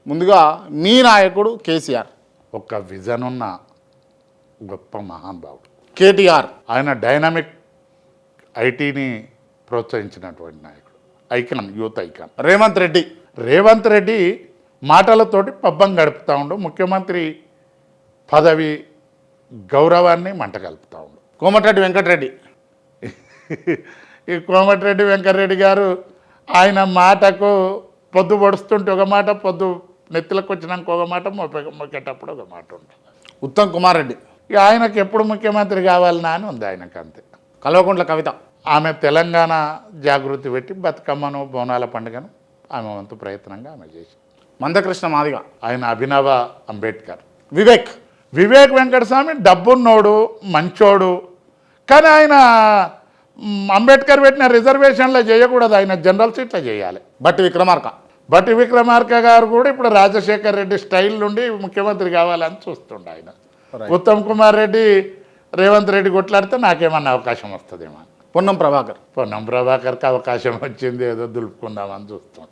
ముందుగా మీ నాయకుడు కేసీఆర్, ఒక విజన్ ఉన్న గొప్ప మహానుభావుడు. కేటీఆర్, ఆయన డైనమిక్ ఐటీని ప్రోత్సహించినటువంటి నాయకుడు, icon, youth icon. Revanth Reddy మాటలతోటి పబ్బం గడుపుతూ ఉండు, ముఖ్యమంత్రి పదవి గౌరవాన్ని మంట కలుపుతూ ఉండు. కోమటిరెడ్డి వెంకటరెడ్డి, ఈ కోమటిరెడ్డి వెంకటరెడ్డి గారు ఆయన మాటకు పొద్దు పొడుస్తుంటే ఒక మాట, పొద్దు నెత్తిలకు వచ్చినాక ఒక మాట, మొక్కేటప్పుడు ఒక మాట ఉంటుంది. ఉత్తమ్ కుమార్ రెడ్డి, ఇక ఆయనకు ఎప్పుడు ముఖ్యమంత్రి కావాలన్నా అని ఉంది ఆయనకు, అంతే. కల్వకుంట్ల కవిత, ఆమె తెలంగాణ జాగృతి పెట్టి బతుకమ్మను, బోనాల పండుగను ఆమె వంతు ప్రయత్నంగా ఆమె చేసి. మందకృష్ణ మాదిగ, ఆయన అభినవ అంబేద్కర్. వివేక్ వెంకటస్వామి డబ్బున్నోడు, మంచోడు, కానీ ఆయన అంబేద్కర్ పెట్టిన రిజర్వేషన్లో చేయకూడదు, ఆయన జనరల్ సీట్లో చేయాలి. బట్టి విక్రమార్క గారు కూడా ఇప్పుడు రాజశేఖర్ రెడ్డి స్టైల్ నుండి ముఖ్యమంత్రి కావాలని చూస్తుండే ఆయన. ఉత్తమ్ కుమార్ రెడ్డి రేవంత్ రెడ్డి కొట్లాడితే నాకేమన్నా అవకాశం వస్తుందేమో. పొన్నం ప్రభాకర్కి అవకాశం వచ్చింది, ఏదో దులుపుకుందామని చూస్తాం.